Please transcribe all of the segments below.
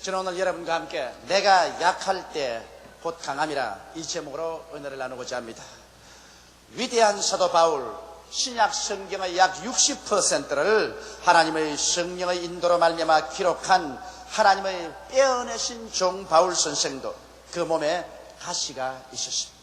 저는 오늘 여러분과 함께 내가 약할 때 곧 강함이라 이 제목으로 은혜를 나누고자 합니다. 위대한 사도 바울, 신약 성경의 약 60%를 하나님의 성령의 인도로 말미암아 기록한 하나님의 빼어내신 종 바울 선생도 그 몸에 가시가 있었습니다.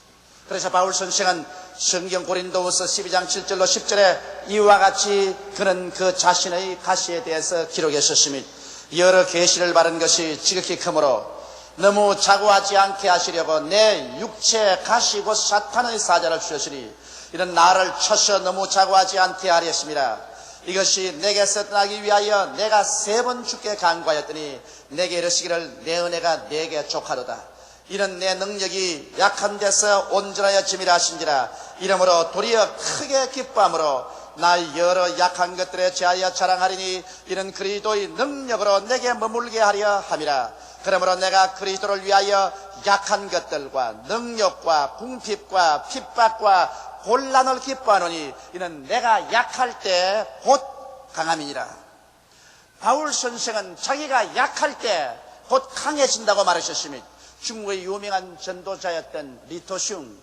그래서 바울 선생은 성경 고린도후서 12장 7절로 10절에 이와 같이 그는 그 자신의 가시에 대해서 기록했었습니다. 여러 계시를 받은 것이 지극히 크므로 너무 자고하지 않게 하시려고 내 육체 가시 곧 사탄의 사자를 주셨으니 이런 나를 쳐서 너무 자고하지 않게 하려 했습니다. 이것이 내게서 떠나기 위하여 내가 3번 주께 간구하였더니 내게 이르시기를 내 은혜가 내게 족하도다. 이는 내 능력이 약한 데서 온전하여 짐이라 하신지라. 이러므로 도리어 크게 기뻐함으로 나 여러 약한 것들에 제하여 자랑하리니 이는 그리스도의 능력으로 내게 머물게 하려 함이라. 그러므로 내가 그리스도를 위하여 약한 것들과 능력과 궁핍과 핍박과 곤란을 기뻐하노니 이는 내가 약할 때 곧 강함이니라. 바울 선생은 자기가 약할 때 곧 강해진다고 말하셨습니다. 중국의 유명한 전도자였던 리토슝,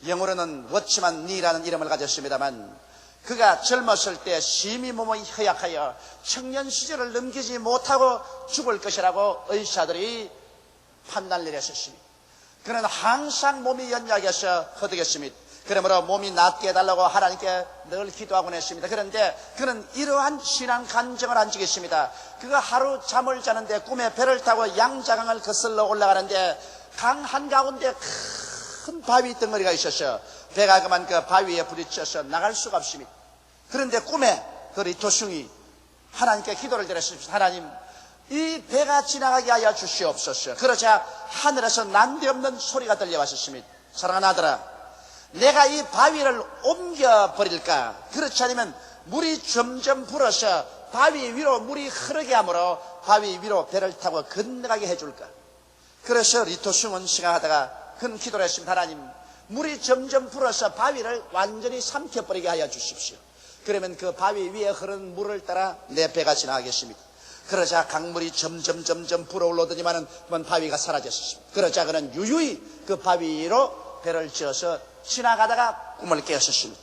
영어로는 워치만 니라는 이름을 가졌습니다만 그가 젊었을 때 심히 몸이 허약하여 청년 시절을 넘기지 못하고 죽을 것이라고 의사들이 판단을 내렸습니다. 그는 항상 몸이 연약해서 허덕였습니다. 그러므로 몸이 낫게 해달라고 하나님께 늘 기도하곤 했습니다. 그런데 그는 이러한 신앙 간증을 한 적이 있습니다. 그가 하루 잠을 자는데 꿈에 배를 타고 양자강을 거슬러 올라가는데 강 한가운데 큰 바위 덩어리가 있었어요. 배가 그만 그 바위에 부딪혀서 나갈 수가 없습니다. 그런데 꿈에 그 리토슝이 하나님께 기도를 드렸습니다. 하나님, 이 배가 지나가게 하여 주시옵소서. 그러자 하늘에서 난데없는 소리가 들려왔었습니다. 사랑하는 아들아, 내가 이 바위를 옮겨버릴까? 그렇지 않으면 물이 점점 불어서 바위 위로 물이 흐르게 하므로 바위 위로 배를 타고 건너가게 해줄까? 그래서 리토슝은 생각하다가 큰 기도를 했습니다. 하나님, 물이 점점 불어서 바위를 완전히 삼켜버리게 하여 주십시오. 그러면 그 바위 위에 흐르는 물을 따라 내 배가 지나가겠습니다. 그러자 강물이 점점 불어올라더니만은 바위가 사라졌습니다. 그러자 그는 유유히 그 바위 위로 배를 지어서 지나가다가 꿈을 깨었습니다.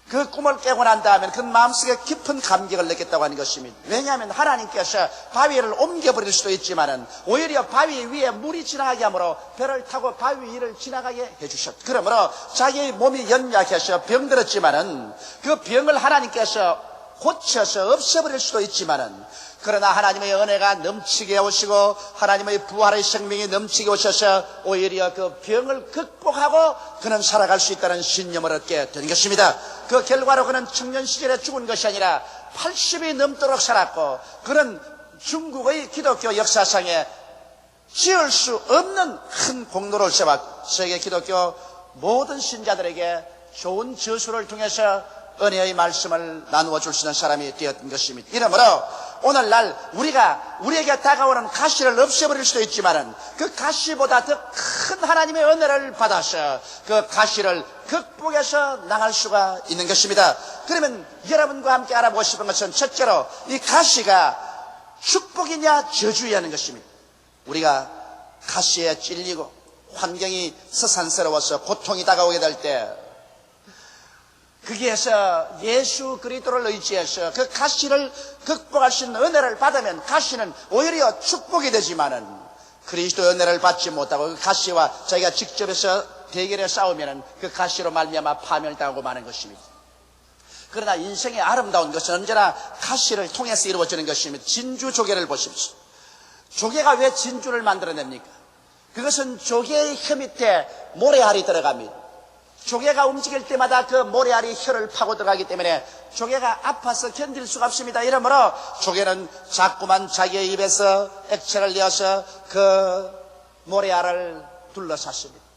그 꿈을 깨고 난 다음에 그 마음속에 깊은 감격을 느꼈다고 하는 것입니다. 왜냐하면 하나님께서 바위를 옮겨버릴 수도 있지만은 오히려 바위 위에 물이 지나가게 하므로 배를 타고 바위 위를 지나가게 해주셨다. 그러므로 자기의 몸이 연약해서 병들었지만은 그 병을 하나님께서 고쳐서 없애버릴 수도 있지만은 그러나 하나님의 은혜가 넘치게 오시고 하나님의 부활의 생명이 넘치게 오셔서 오히려 그 병을 극복하고 그는 살아갈 수 있다는 신념을 얻게 된 것입니다. 그 결과로 그는 청년 시절에 죽은 것이 아니라 80이 넘도록 살았고 그는 중국의 기독교 역사상에 지을 수 없는 큰 공로를 세웠고 세계 기독교 모든 신자들에게 좋은 저수를 통해서 은혜의 말씀을 나누어 줄 수 있는 사람이 되었던 것입니다. 이러므로 오늘날 우리에게 다가오는 가시를 없애버릴 수도 있지만은 그 가시보다 더 큰 하나님의 은혜를 받아서 그 가시를 극복해서 나갈 수가 있는 것입니다. 그러면 여러분과 함께 알아보고 싶은 것은 첫째로 이 가시가 축복이냐 저주냐는 것입니다. 우리가 가시에 찔리고 환경이 서산스러워서 고통이 다가오게 될 때 거기에서 예수 그리스도를 의지해서 그 가시를 극복할 수 있는 은혜를 받으면 가시는 오히려 축복이 되지만은 그리스도의 은혜를 받지 못하고 그 가시와 자기가 직접해서 대결에 싸우면은 그 가시로 말미암아 파멸당하고 마는 것입니다. 그러나 인생의 아름다운 것은 언제나 가시를 통해서 이루어지는 것입니다. 진주 조개를 보십시오. 조개가 왜 진주를 만들어냅니까? 그것은 조개의 혀 밑에 모래알이 들어갑니다. 조개가 움직일 때마다 그 모래알이 혀를 파고 들어가기 때문에 조개가 아파서 견딜 수가 없습니다. 이러므로 조개는 자꾸만 자기의 입에서 액체를 내어서 그 모래알을 둘러쌌습니다.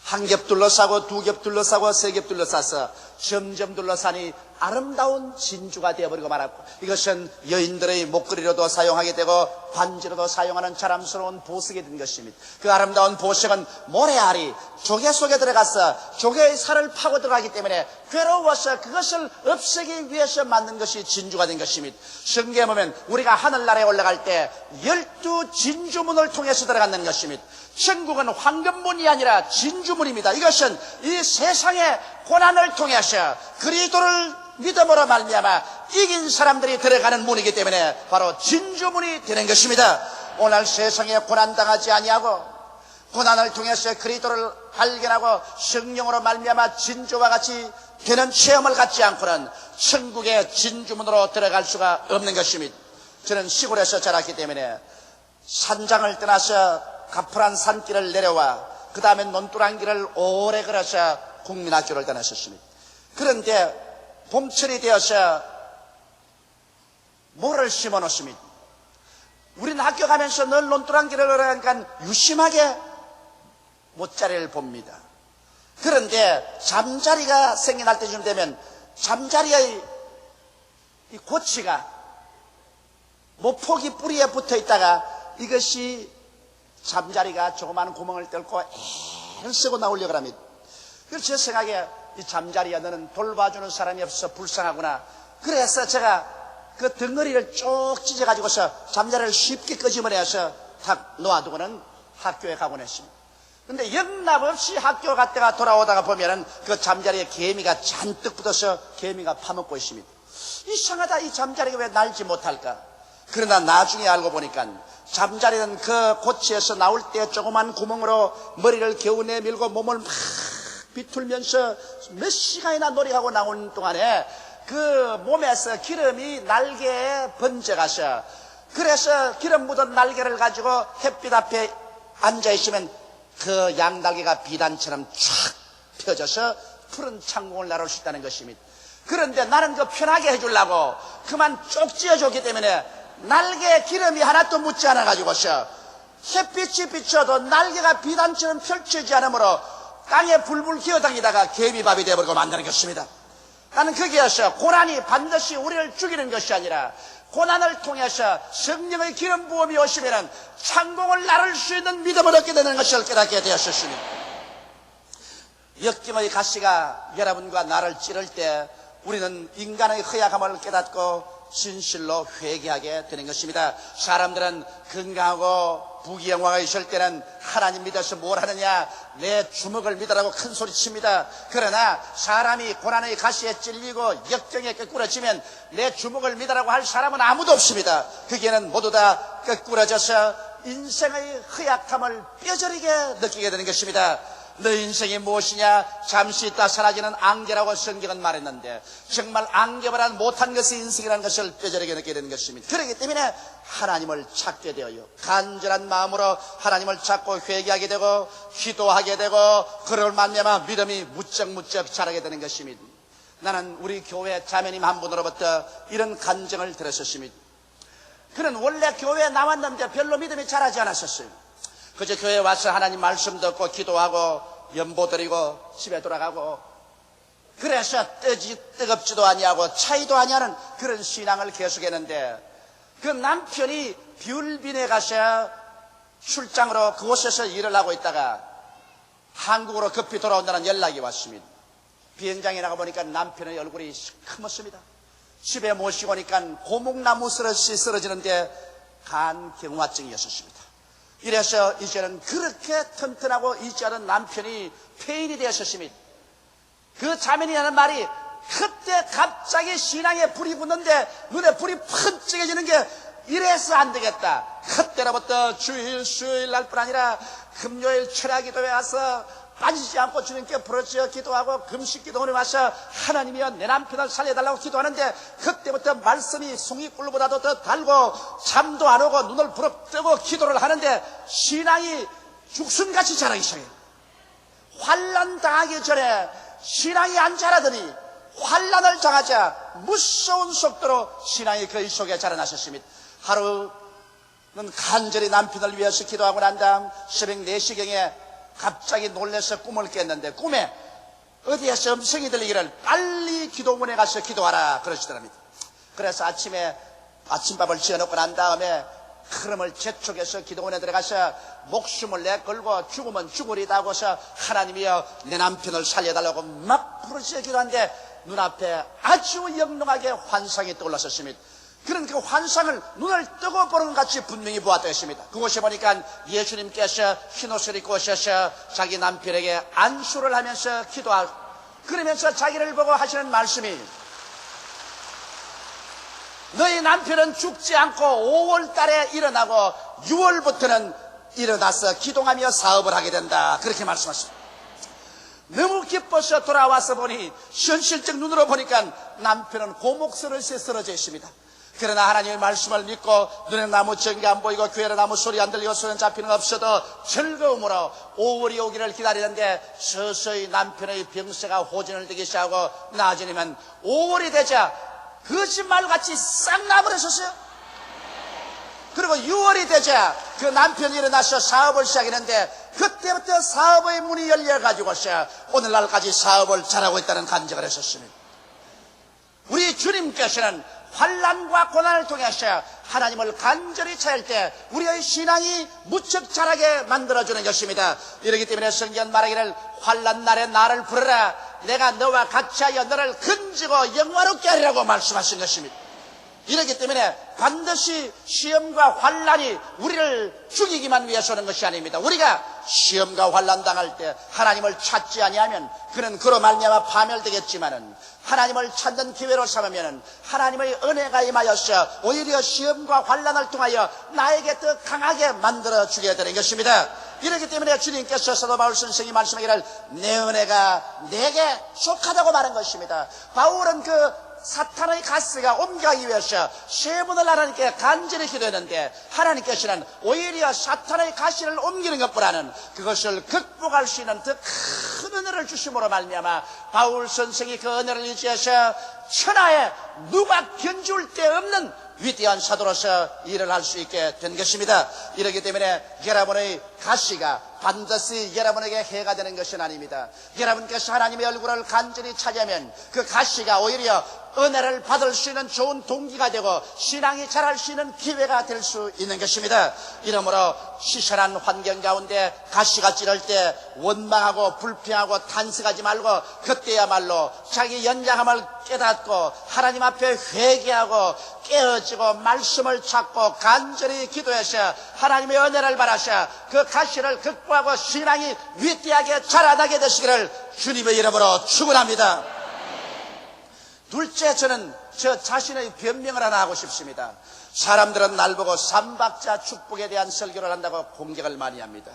한 겹 둘러싸고 두 겹 둘러싸고 세 겹 둘러싸서 점점 둘러싸니 아름다운 진주가 되어버리고 말았고, 이것은 여인들의 목걸이로도 사용하게 되고 반지로도 사용하는 자랑스러운 보석이 된 것입니다. 그 아름다운 보석은 모래알이 조개 속에 들어가서 조개의 살을 파고 들어가기 때문에 괴로워서 그것을 없애기 위해서 만든 것이 진주가 된 것입니다. 성경에 보면 우리가 하늘나라에 올라갈 때 12 진주문을 통해서 들어가는 것입니다. 천국은 황금문이 아니라 진주문입니다. 이것은 이 세상의 고난을 통해서 그리스도를 믿음으로 말미암아 이긴 사람들이 들어가는 문이기 때문에 바로 진주문이 되는 것입니다. 오늘 세상에 고난당하지 아니하고 고난을 통해서 그리스도를 발견하고 성령으로 말미암아 진주와 같이 되는 체험을 갖지 않고는 천국의 진주문으로 들어갈 수가 없는 것입니다. 저는 시골에서 자랐기 때문에 산장을 떠나서 가풀한 산길을 내려와 그 다음에 논두랑길을 오래 걸어서 국민학교를 다녔었습니다. 그런데 봄철이 되어서 모를 심어 놓습니다. 우리는 학교 가면서 늘 논두랑길을 걸어가니까 유심하게 못자리를 봅니다. 그런데 잠자리가 생겨날 때쯤 되면 잠자리의 이 고치가 모폭이 뿌리에 붙어 있다가 이것이 잠자리가 조그마한 구멍을 뚫고 애쓰고 나오려고 합니다. 그래서 제 생각에 이 잠자리야 너는 돌봐주는 사람이 없어서 불쌍하구나. 그래서 제가 그 덩어리를 쭉 찢어가지고서 잠자리를 쉽게 끄집어내서 탁 놓아두고는 학교에 가곤 했습니다. 근데 영락없이 학교 갔다가 돌아오다가 보면은 그 잠자리에 개미가 잔뜩 붙어서 개미가 파먹고 있습니다. 이상하다, 이 잠자리가 왜 날지 못할까? 그러나 나중에 알고 보니까 잠자리는 그 고치에서 나올 때 조그만 구멍으로 머리를 겨우 내밀고 몸을 막 비틀면서 몇 시간이나 놀이하고 나오는 동안에 그 몸에서 기름이 날개에 번져가서, 그래서 기름 묻은 날개를 가지고 햇빛 앞에 앉아있으면 그 양날개가 비단처럼 쫙 펴져서 푸른 창공을 날아올 수 있다는 것입니다. 그런데 나는 그 편하게 해주려고 그만 쪽 찢어줬기 때문에 날개에 기름이 하나도 묻지 않아가지고서 햇빛이 비춰도 날개가 비단처럼 펼쳐지지 않으므로 땅에 불불 기어다니다가 개미밥이 되어버리고 만드는 것입니다. 나는 거기에서 고난이 반드시 우리를 죽이는 것이 아니라 고난을 통해서 성령의 기름 부음이 오시면 창공을 나를 수 있는 믿음을 얻게 되는 것을 깨닫게 되었습니다. 역경의 가시가 여러분과 나를 찌를 때 우리는 인간의 허약함을 깨닫고 진실로 회개하게 되는 것입니다. 사람들은 건강하고 부귀영화가 있을 때는 하나님 믿어서 뭘 하느냐, 내 주먹을 믿으라고 큰 소리 칩니다. 그러나 사람이 고난의 가시에 찔리고 역경에 꺾꾸러지면 내 주먹을 믿으라고 할 사람은 아무도 없습니다. 거기에는 모두 다 꺾꾸러져서 인생의 허약함을 뼈저리게 느끼게 되는 것입니다. 너 인생이 무엇이냐? 잠시 있다 사라지는 안개라고 성경은 말했는데 정말 안개보다 못한 것이 인생이라는 것을 뼈저리게 느끼게 되는 것입니다. 그렇기 때문에 하나님을 찾게 되어요. 간절한 마음으로 하나님을 찾고 회개하게 되고 기도하게 되고 그럴 만큼만 믿음이 무척무척 자라게 되는 것입니다. 나는 우리 교회 자매님 한 분으로부터 이런 간증을 들었습니다. 그는 원래 교회에 나왔는데 별로 믿음이 자라지 않았었어요. 그저 교회에 와서 하나님 말씀 듣고 기도하고 연보 드리고 집에 돌아가고, 그래서 뜨겁지도 아니하고 차이도 아니하는 그런 신앙을 계속했는데 그 남편이 빌빈에 가서 출장으로 그곳에서 일을 하고 있다가 한국으로 급히 돌아온다는 연락이 왔습니다. 비행장에 나가 보니까 남편의 얼굴이 시커멓습니다. 집에 모시고 오니까 고목나무 스러시 쓰러지는데 간경화증이었습니다. 이래서 이제는 그렇게 튼튼하고 있지 않은 남편이 폐인이 되었습니다. 그 자매니 하는 말이, 그때 갑자기 신앙에 불이 붙는데 눈에 불이 번쩍해지는 게 이래서 안 되겠다. 그때로부터 주일 수요일 날 뿐 아니라 금요일 철야기도에 와서 빠지지 않고 주님께 부르짖어 기도하고 금식 기도원에 와서 하나님이여 내 남편을 살려달라고 기도하는데 그때부터 말씀이 송이꿀보다도 더 달고 잠도 안 오고 눈을 부릅뜨고 기도를 하는데 신앙이 죽순같이 자라기 시작해요. 환난 당하기 전에 신앙이 안 자라더니 환난을 당하자 무서운 속도로 신앙이 그의 속에 자라나셨습니다. 하루는 간절히 남편을 위해서 기도하고 난 다음 새벽 4시경에 갑자기 놀라서 꿈을 깼는데 꿈에 어디에서 음성이 들리기를 빨리 기도문에 가서 기도하라 그러시더랍니다. 그래서 아침에 아침밥을 지어놓고 난 다음에 흐름을 재촉해서 기도원에 들어가서 목숨을 내걸고 죽으면 죽으리다 하고서 하나님이여 내 남편을 살려달라고 막 부르짖어 기도하는데 눈앞에 아주 영롱하게 환상이 떠올랐었습니다. 그런 그 환상을 눈을 뜨고 보는 것 같이 분명히 보았다 했습니다. 그곳에 보니까 예수님께서 흰옷을 입고 오셔서 자기 남편에게 안수를 하면서 기도하고 그러면서 자기를 보고 하시는 말씀이 너희 남편은 죽지 않고 5월 달에 일어나고 6월부터는 일어나서 기도하며 사업을 하게 된다. 그렇게 말씀하십니다. 너무 기뻐서 돌아와서 보니 현실적 눈으로 보니까 남편은 고목스러져 쓰러져 있습니다. 그러나 하나님의 말씀을 믿고 눈에 나무 전기 안 보이고 귀에 나무 소리 안 들리고 손에 잡히는 거 없어도 즐거움으로 5월이 오기를 기다리는데 서서히 남편의 병세가 호전을 되기 시작하고 나아지면 5월이 되자 거짓말같이 싹 나버렸었어요. 그리고 6월이 되자 그 남편이 일어나서 사업을 시작했는데 그때부터 사업의 문이 열려가지고서 오늘날까지 사업을 잘하고 있다는 간증을 했었습니다. 우리 주님께서는 환난과 고난을 통해서 하나님을 간절히 찾을 때 우리의 신앙이 무척 자라게 만들어주는 것입니다. 이렇기 때문에 성경 말하기를 환난 날에 나를 부르라 내가 너와 같이하여 너를 건지고 영화롭게 하리라고 말씀하신 것입니다. 이렇기 때문에 반드시 시험과 환난이 우리를 죽이기만 위해서 오는 것이 아닙니다. 우리가 시험과 환난 당할 때 하나님을 찾지 아니하면 그는 그로 말미암아 파멸되겠지만은 하나님을 찾는 기회로 삼으면 하나님의 은혜가 임하여서 오히려 시험과 환난을 통하여 나에게 더 강하게 만들어주게 되는 것입니다. 이렇기 때문에 주님께서 사도 바울 선생이 말씀하기를 내 은혜가 내게 속하다고 말한 것입니다. 바울은 그 사탄의 가스가 옮겨가기 위해서 세 번을 하나님께 간절히 기도했는데 하나님께서는 오히려 사탄의 가시를 옮기는 것보다는 그것을 극복할 수 있는 더 큰 은혜를 주심으로 말미암아 바울 선생이 그 은혜를 의지해서 천하에 누가 견줄 데 없는 위대한 사도로서 일을 할 수 있게 된 것입니다. 이렇기 때문에 여러분의 가시가 반드시 여러분에게 해가 되는 것은 아닙니다. 여러분께서 하나님의 얼굴을 간절히 찾으면 그 가시가 오히려 은혜를 받을 수 있는 좋은 동기가 되고 신앙이 자랄 수 있는 기회가 될 수 있는 것입니다. 이러므로 시선한 환경 가운데 가시가 찌를 때 원망하고 불평하고 탄식하지 말고 그때야말로 자기 연약함을 깨닫고 하나님 앞에 회개하고 깨어지고 말씀을 찾고 간절히 기도해서 하나님의 은혜를 바라셔 그 가시를 극복하고 신앙이 위대하게 자라나게 되시기를 주님의 이름으로 축원합니다. 둘째, 저는 저 자신의 변명을 하나 하고 싶습니다. 사람들은 날 보고 삼박자 축복에 대한 설교를 한다고 공격을 많이 합니다.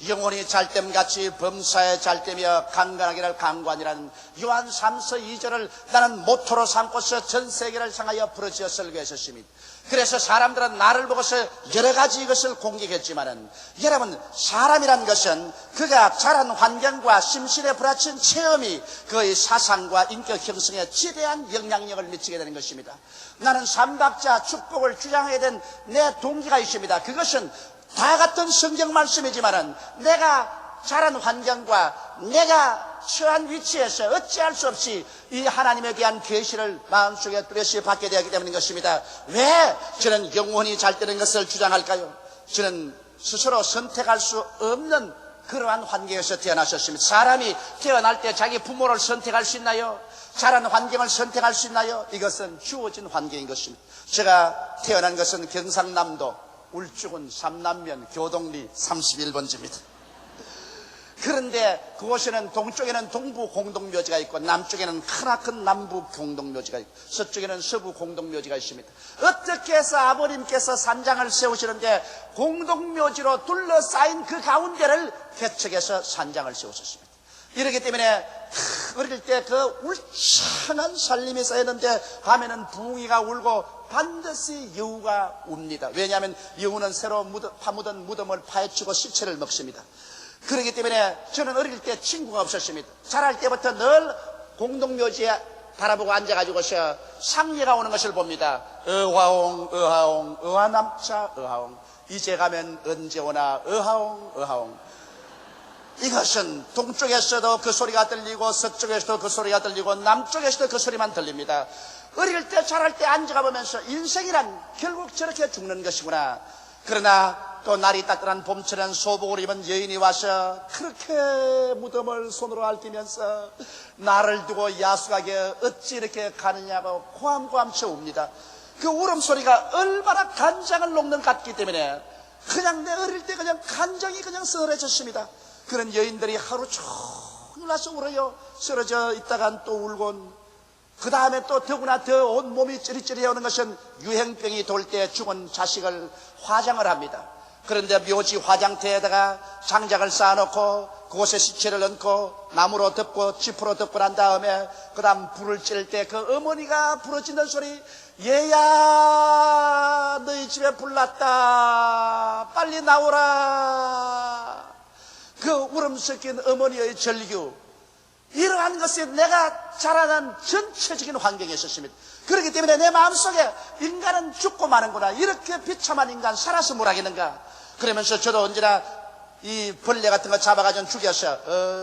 영혼이 잘됨같이 범사에 잘되며 강건하기를 강관이라는 요한 3서 2절을 나는 모토로 삼고서 전 세계를 향하여 부르짖어 설교했었습니다. 그래서 사람들은 나를 보고서 여러 가지 이것을 공격했지만은 여러분 사람이란 것은 그가 자란 환경과 심신에 부딪힌 체험이 그의 사상과 인격 형성에 지대한 영향력을 미치게 되는 것입니다. 나는 삼박자 축복을 주장하게 된 내 동기가 있습니다. 그것은 다 같은 성경 말씀이지만은 내가 자란 환경과 내가 처한 위치에서 어찌할 수 없이 이 하나님에 대한 계시를 마음속에 뚜렷이 받게 되었기 때문인 것입니다. 왜 저는 영혼이 잘 되는 것을 주장할까요? 저는 스스로 선택할 수 없는 그러한 환경에서 태어나셨습니다. 사람이 태어날 때 자기 부모를 선택할 수 있나요? 자란 환경을 선택할 수 있나요? 이것은 주어진 환경인 것입니다. 제가 태어난 것은 경상남도 울주군 삼남면 교동리 31번지입니다. 그런데 그곳에는 동쪽에는 동부 공동묘지가 있고 남쪽에는 크나큰 남부 공동묘지가 있고 서쪽에는 서부 공동묘지가 있습니다. 어떻게 해서 아버님께서 산장을 세우시는데 공동묘지로 둘러싸인 그 가운데를 개척해서 산장을 세우셨습니다. 이렇기 때문에 어릴 때 그 울창한 살림이 쌓였는데 밤에는 붕이가 울고 반드시 여우가 웁니다. 왜냐하면 여우는 새로 파묻은 무덤을 파헤치고 시체를 먹습니다. 그렇기 때문에 저는 어릴 때 친구가 없었습니다. 자랄 때부터 늘 공동묘지에 바라보고 앉아가지고서 상례가 오는 것을 봅니다. 어화옹 어하옹 어하남차 어하옹 이제 가면 언제 오나 어하옹 어하옹 이것은 동쪽에서도 그 소리가 들리고 서쪽에서도 그 소리가 들리고 남쪽에서도 그 소리만 들립니다. 어릴 때 자랄 때 앉아가 보면서 인생이란 결국 저렇게 죽는 것이구나. 그러나 또 날이 따뜻한 봄철엔 소복을 입은 여인이 와서 그렇게 무덤을 손으로 핥으면서 나를 두고 야속하게 어찌 이렇게 가느냐고 고함고함 쳐웁니다. 그 울음소리가 얼마나 간장을 녹는 것 같기 때문에 그냥 내 어릴 때 그냥 간장이 그냥 썰어졌습니다. 그런 여인들이 하루 종일 와서 울어요. 쓰러져 있다간 또 울곤, 그 다음에 또 더구나 더 온몸이 찌릿찌릿해 오는 것은 유행병이 돌 때 죽은 자식을 화장을 합니다. 그런데 묘지 화장터에다가 장작을 쌓아놓고 그곳에 시체를 얹고 나무로 덮고 지프로 덮고 난 다음에 그 다음 불을 찔 때 그 어머니가 부러지는 소리, 얘야 너희 집에 불 났다 빨리 나오라. 그 울음 섞인 어머니의 절규, 이러한 것이 내가 자라난 전체적인 환경에 있었습니다. 그렇기 때문에 내 마음속에 인간은 죽고 마는구나, 이렇게 비참한 인간 살아서 뭘 하겠는가. 그러면서 저도 언제나 이 벌레 같은 거 잡아가지고 죽여서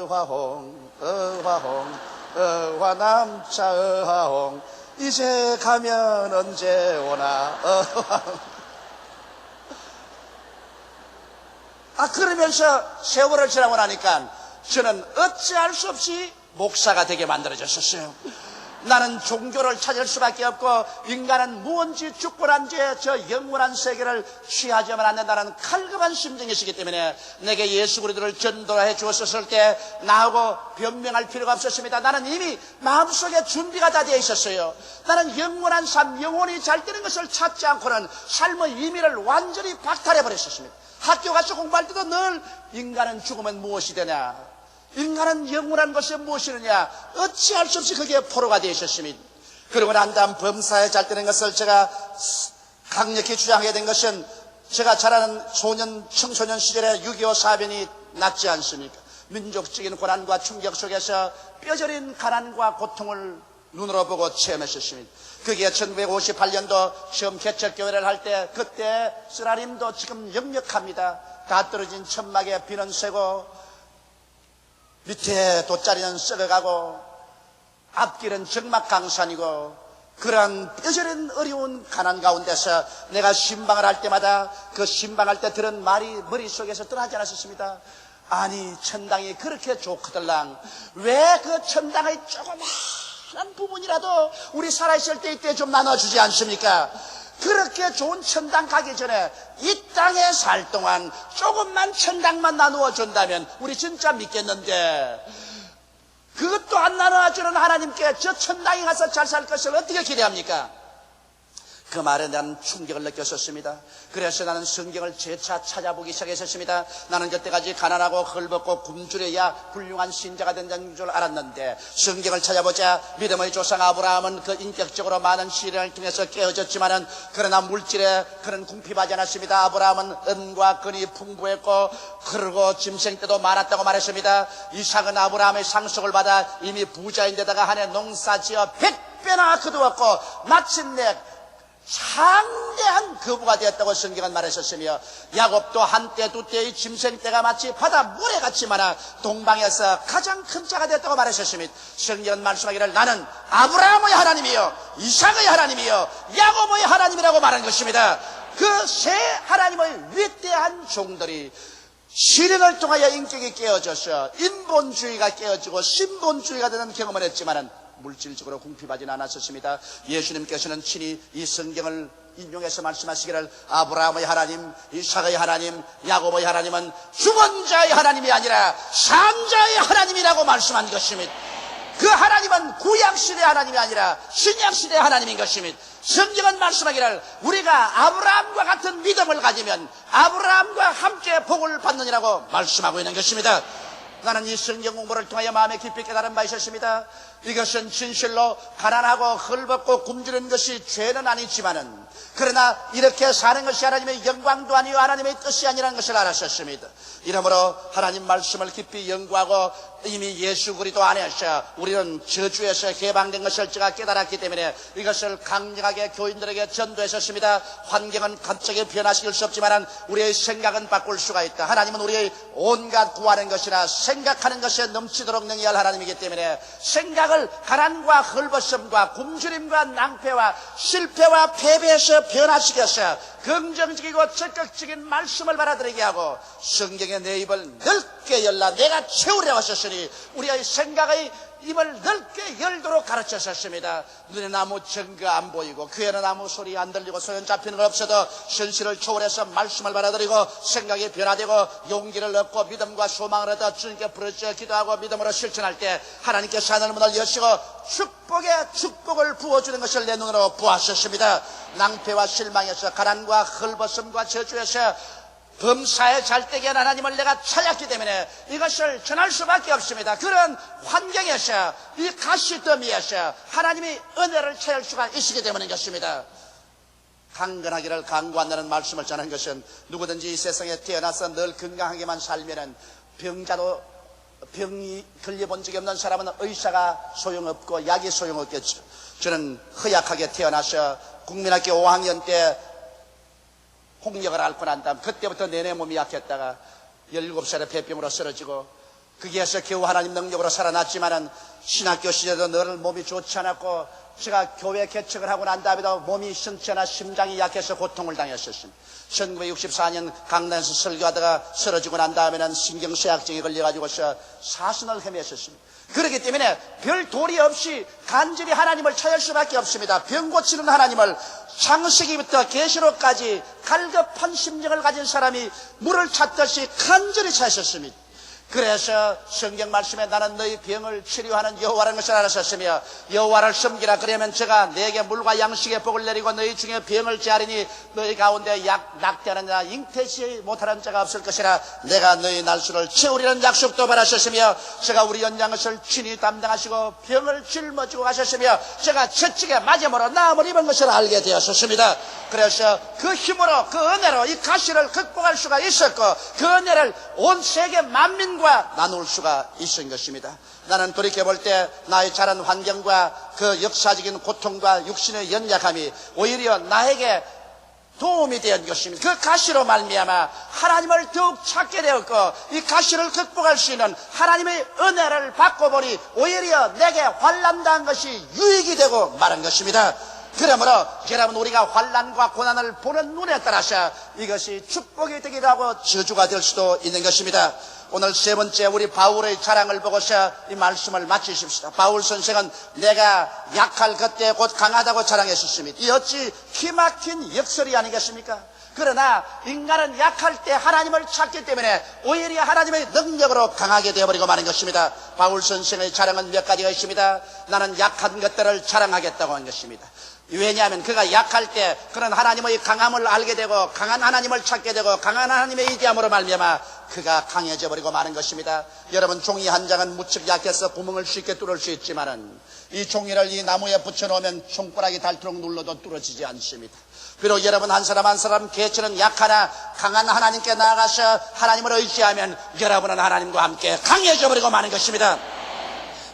어화홍 어화홍 어화남차 어화홍 이제 가면 언제 오나 어화홍. 그러면서 세월을 지나고 나니까 저는 어찌할 수 없이 목사가 되게 만들어졌었어요. 나는 종교를 찾을 수밖에 없고 인간은 무언지 죽고 난 뒤에 저 영원한 세계를 취하지만 않는다는 칼급한 심정이 있었기 때문에 내게 예수 그리스도를 전도해 주었을 때 나하고 변명할 필요가 없었습니다. 나는 이미 마음속에 준비가 다 되어 있었어요. 나는 영원한 삶, 영혼이 잘 되는 것을 찾지 않고는 삶의 의미를 완전히 박탈해 버렸었습니다. 학교 가서 공부할 때도 늘 인간은 죽으면 무엇이 되냐, 인간은 영원한 것이 무엇이느냐, 어찌할 수 없이 그게 포로가 되어 있었습니다. 그러고 난 다음 범사에 잘 되는 것을 제가 강력히 주장하게 된 것은 제가 자라는 청소년 시절에 6.25 사변이 났지 않습니까? 민족적인 고난과 충격 속에서 뼈저린 가난과 고통을 눈으로 보고 체험했었습니다. 그게 1958년도 처음 개척교회를 할 때, 그때 쓰라림도 지금 역력합니다. 다 떨어진 천막에 비는 새고 밑에 돗자리는 썩어가고 앞길은 적막강산이고, 그러한 뼈저린 어려운 가난 가운데서 내가 신방을 할 때마다 그 신방할 때 들은 말이 머릿속에서 떠나지 않았었습니다. 아니, 천당이 그렇게 좋거들랑 왜 그 천당의 조그마한 부분이라도 우리 살아있을 때 이때 좀 나눠주지 않습니까? 그렇게 좋은 천당 가기 전에 이 땅에 살 동안 조금만 천당만 나누어 준다면 우리 진짜 믿겠는데, 그것도 안 나눠주는 하나님께 저 천당에 가서 잘 살 것을 어떻게 기대합니까? 그 말에 대한 충격을 느꼈었습니다. 그래서 나는 성경을 재차 찾아보기 시작했었습니다. 나는 그때까지 가난하고 헐벗고 굶주려야 훌륭한 신자가 된다는 줄 알았는데, 성경을 찾아보자 믿음의 조상 아브라함은 그 인격적으로 많은 시련을 통해서 깨어졌지만은 그러나 물질에 그런 궁핍하지 않았습니다. 아브라함은 은과 금이 풍부했고 그러고 짐승 때도 많았다고 말했습니다. 이삭은 아브라함의 상속을 받아 이미 부자인데다가 한 해 농사지어 100배나 거두었고 마침내 창대한 거부가 되었다고 성경은 말했었으며, 야곱도 한때 두때의 짐승떼가 마치 바다 모래같이 많아 동방에서 가장 큰 자가 되었다고 말했었습니다. 성경은 말씀하기를 나는 아브라함의 하나님이요 이삭의 하나님이요 야곱의 하나님이라고 말한 것입니다. 그 세 하나님의 위대한 종들이 시련을 통하여 인격이 깨어져서 인본주의가 깨어지고 신본주의가 되는 경험을 했지만은 물질적으로 궁핍하지는 않았었습니다. 예수님께서는 친히 이 성경을 인용해서 말씀하시기를 아브라함의 하나님, 이삭의 하나님, 야곱의 하나님은 죽은 자의 하나님이 아니라 산 자의 하나님이라고 말씀한 것입니다. 그 하나님은 구약시대의 하나님이 아니라 신약시대의 하나님인 것입니다. 성경은 말씀하기를 우리가 아브라함과 같은 믿음을 가지면 아브라함과 함께 복을 받느니라고 말씀하고 있는 것입니다. 나는 이 성경 공부를 통하여 마음에 깊이 깨달은 바 있었습니다. 이것은 진실로 가난하고 헐벗고 굶주린 것이 죄는 아니지만은 그러나 이렇게 사는 것이 하나님의 영광도 아니요 하나님의 뜻이 아니라는 것을 알았었습니다. 이러므로 하나님 말씀을 깊이 연구하고 이미 예수 그리스도 안에서 우리는 저주에서 해방된 것을 제가 깨달았기 때문에 이것을 강력하게 교인들에게 전도했었습니다. 환경은 갑자기 변화시킬 수 없지만 우리의 생각은 바꿀 수가 있다. 하나님은 우리의 온갖 구하는 것이나 생각하는 것에 넘치도록 능히할 하나님이기 때문에 생각을 가난과 헐벗음과 굶주림과 낭패와 실패와 패배에서 변화시켜서 긍정적이고 적극적인 말씀을 받아들이게 하고 성경의 내 입을 넓게 열라 내가 채우려고 하셨으니 우리의 생각의 입을 넓게 열도록 가르쳤었습니다. 눈에 아무 증거 안 보이고 귀에는 아무 소리 안 들리고 소용 잡히는 것 없어도 현실을 초월해서 말씀을 받아들이고 생각이 변화되고 용기를 얻고 믿음과 소망을 얻어 주님께 부르짖어 기도하고 믿음으로 실천할 때 하나님께서 하늘문을 여시고 축복의 축복을 부어주는 것을 내 눈으로 보았었습니다. 낭패와 실망에서 가난과 헐벗음과 저주에서 범사에 잘되게 한 하나님을 내가 찾았기 때문에 이것을 전할 수밖에 없습니다. 그런 환경에서 이 가시더미에서 하나님이 은혜를 찾을 수가 있기 때문인 것입니다. 강건하기를 강구한다는 말씀을 전한 것은 누구든지 이 세상에 태어나서 늘 건강하게만 살면은 병이 걸려본 적이 없는 사람은 의사가 소용없고 약이 소용없겠죠. 저는 허약하게 태어나서 국민학교 5학년 때 홍역을 앓고 난 다음 그때부터 내내 몸이 약했다가 17살에 폐병으로 쓰러지고 거기에서 겨우 하나님 능력으로 살아났지만은 신학교 시절에도 늘 몸이 좋지 않았고 제가 교회 개척을 하고 난 다음에도 몸이 신체나 심장이 약해서 고통을 당했었습니다. 1964년 강남에서 설교하다가 쓰러지고 난 다음에는 신경쇠약증에 걸려가지고서 사선을 헤맸었습니다. 그렇기 때문에 별 도리 없이 간절히 하나님을 찾을 수밖에 없습니다. 병 고치는 하나님을 창세기부터 계시록까지 갈급한 심정을 가진 사람이 물을 찾듯이 간절히 찾으셨습니다. 그래서 성경 말씀에 나는 너희 병을 치료하는 여호와라는 것을 알았었으며 여호와를 섬기라 그러면 제가 내게 물과 양식의 복을 내리고 너희 중에 병을 제하리니 너희 가운데 낙태하는 자 잉태치 못하는 자가 없을 것이라 내가 너희 날수를 채우리라는 약속도 받으셨으며 제가 우리 연장 것을 친히 담당하시고 병을 짊어지고 가셨으며 제가 채찍에 맞음으로 나음을 입은 것을 알게 되었습니다. 그래서 그 힘으로 그 은혜로 이 가시를 극복할 수가 있었고 그 은혜를 온 세계 만민과 나눌 수가 있은 것입니다. 나는 돌이켜볼 때 나의 자란 환경과 그 역사적인 고통과 육신의 연약함이 오히려 나에게 도움이 되었던 것입니다. 그 가시로 말미암아 하나님을 더욱 찾게 되었고 이 가시를 극복할 수 있는 하나님의 은혜를 받고 보니 오히려 내게 환난당한 것이 유익이 되고 말한 것입니다. 그러므로 여러분 우리가 환난과 고난을 보는 눈에 따라서 이것이 축복이 되기도 하고 저주가 될 수도 있는 것입니다. 오늘 세 번째 우리 바울의 자랑을 보고서 이 말씀을 마치십시다. 바울 선생은 내가 약할 그때 곧 강하다고 자랑했었습니다. 이 어찌 기막힌 역설이 아니겠습니까? 그러나 인간은 약할 때 하나님을 찾기 때문에 오히려 하나님의 능력으로 강하게 되어버리고 마는 것입니다. 바울 선생의 자랑은 몇 가지가 있습니다. 나는 약한 것들을 자랑하겠다고 한 것입니다. 왜냐하면 그가 약할 때 그런 하나님의 강함을 알게 되고 강한 하나님을 찾게 되고 강한 하나님의 이기함으로 말미암아 그가 강해져 버리고 마는 것입니다. 여러분 종이 한 장은 무척 약해서 구멍을 쉽게 뚫을 수 있지만은 이 종이를 이 나무에 붙여놓으면 손가락이 닳도록 눌러도 뚫어지지 않습니다. 비록 여러분 한 사람 한 사람 개체는 약하나 강한 하나님께 나아가서 하나님을 의지하면 여러분은 하나님과 함께 강해져 버리고 마는 것입니다.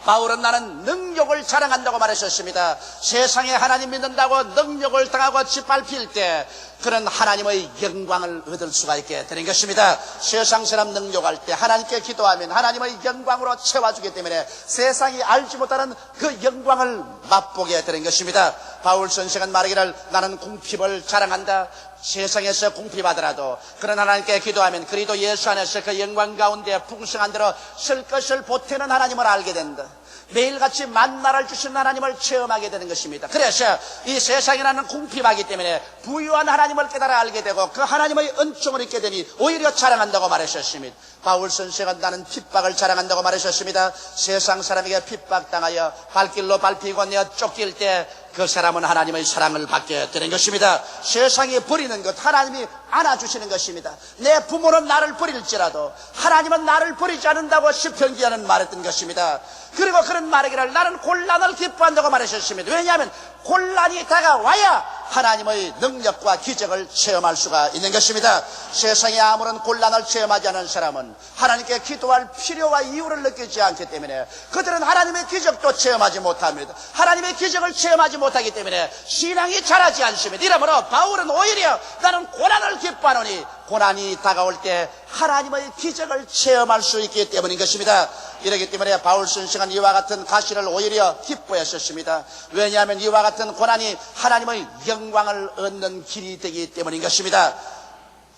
바울은 나는 능력을 자랑한다고 말했었습니다. 세상에 하나님 믿는다고 능력을 당하고 짓밟힐 때 그런 하나님의 영광을 얻을 수가 있게 되는 것입니다. 세상 사람 능력할 때 하나님께 기도하면 하나님의 영광으로 채워주기 때문에 세상이 알지 못하는 그 영광을 맛보게 되는 것입니다. 바울 선생은 말하기를 나는 궁핍을 자랑한다. 세상에서 궁핍하더라도 그런 하나님께 기도하면 그리스도 예수 안에서 그 영광 가운데 풍성한 대로 쓸 것을 보태는 하나님을 알게 된다. 매일같이 만나를 주신 하나님을 체험하게 되는 것입니다. 그래서 이 세상에 나는 궁핍하기 때문에 부유한 하나님을 깨달아 알게 되고 그 하나님의 은총을 잊게 되니 오히려 자랑한다고 말하셨습니다. 바울 선생은 나는 핍박을 자랑한다고 말하셨습니다. 세상 사람에게 핍박당하여 발길로 밟히고 내어 쫓길 때 그 사람은 하나님의 사랑을 받게 되는 것입니다. 세상이 버리는 것 하나님이 안아주시는 것입니다. 내 부모는 나를 버릴지라도 하나님은 나를 버리지 않는다고 시편기자는 말했던 것입니다. 그리고 그런 말이기를 나는 곤란을 기뻐한다고 말하셨습니다. 왜냐하면 곤란이 다가와야 하나님의 능력과 기적을 체험할 수가 있는 것입니다. 세상에 아무런 곤란을 체험하지 않은 사람은 하나님께 기도할 필요와 이유를 느끼지 않기 때문에 그들은 하나님의 기적도 체험하지 못합니다. 하나님의 기적을 체험하지 못하기 때문에 신앙이 자라지 않습니다. 이러므로 바울은 오히려 나는 고난을 기뻐하노니 고난이 다가올 때 하나님의 기적을 체험할 수 있기 때문인 것입니다. 이렇기 때문에 바울 선생은 이와 같은 가시를 오히려 기뻐했었습니다. 왜냐하면 이와 같은 고난이 하나님의 영광을 얻는 길이 되기 때문인 것입니다.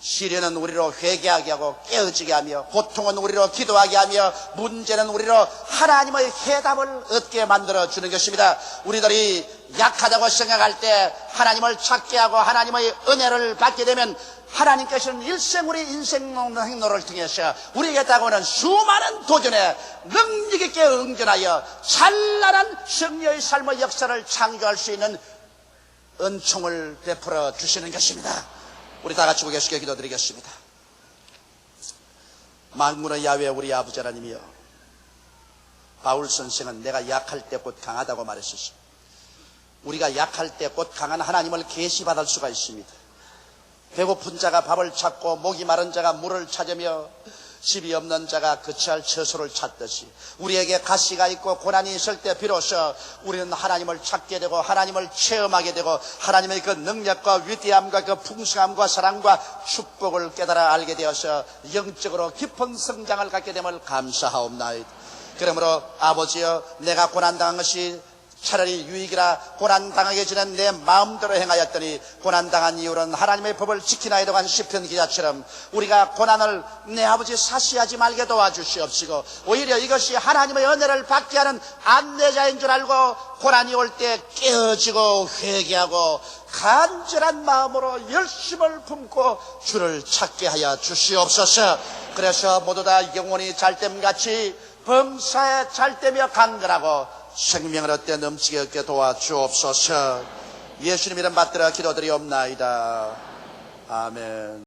시련은 우리로 회개하게 하고 깨어지게 하며, 고통은 우리로 기도하게 하며, 문제는 우리로 하나님의 해답을 얻게 만들어주는 것입니다. 우리들이 약하다고 생각할 때 하나님을 찾게 하고 하나님의 은혜를 받게 되면 하나님께서는 일생우리 인생 행로를 통해서 우리에게 다가오는 수많은 도전에 능력 있게 응전하여 찬란한 승리의 삶의 역사를 창조할 수 있는 은총을 베풀어 주시는 것입니다. 우리 다 같이 고개 숙여 기도드리겠습니다. 만군의 야훼 우리 아버지 하나님이여, 바울 선생은 내가 약할 때 곧 강하다고 말했었습니다. 우리가 약할 때 곧 강한 하나님을 계시받을 수가 있습니다. 배고픈 자가 밥을 찾고 목이 마른 자가 물을 찾으며 집이 없는 자가 거처할 처소를 찾듯이 우리에게 가시가 있고 고난이 있을 때 비로소 우리는 하나님을 찾게 되고 하나님을 체험하게 되고 하나님의 그 능력과 위대함과 그 풍성함과 사랑과 축복을 깨달아 알게 되어서 영적으로 깊은 성장을 갖게 됨을 감사하옵나이다. 그러므로 아버지여, 내가 고난당한 것이 차라리 유익이라 고난당하게 전에 내 마음대로 행하였더니 고난당한 이유는 하나님의 법을 지키나이다 한 시편 기자처럼 우리가 고난을 내 아버지 사시하지 말게 도와주시옵시고 오히려 이것이 하나님의 은혜를 받게 하는 안내자인 줄 알고 고난이 올 때 깨어지고 회개하고 간절한 마음으로 열심을 품고 주를 찾게 하여 주시옵소서. 그래서 모두 다 영혼이 잘됨같이 범사에 잘되며 강건하고 생명을 얻게 넘치게 얻게 도와주옵소서. 예수님 이름 받들어 기도드리옵나이다. 아멘.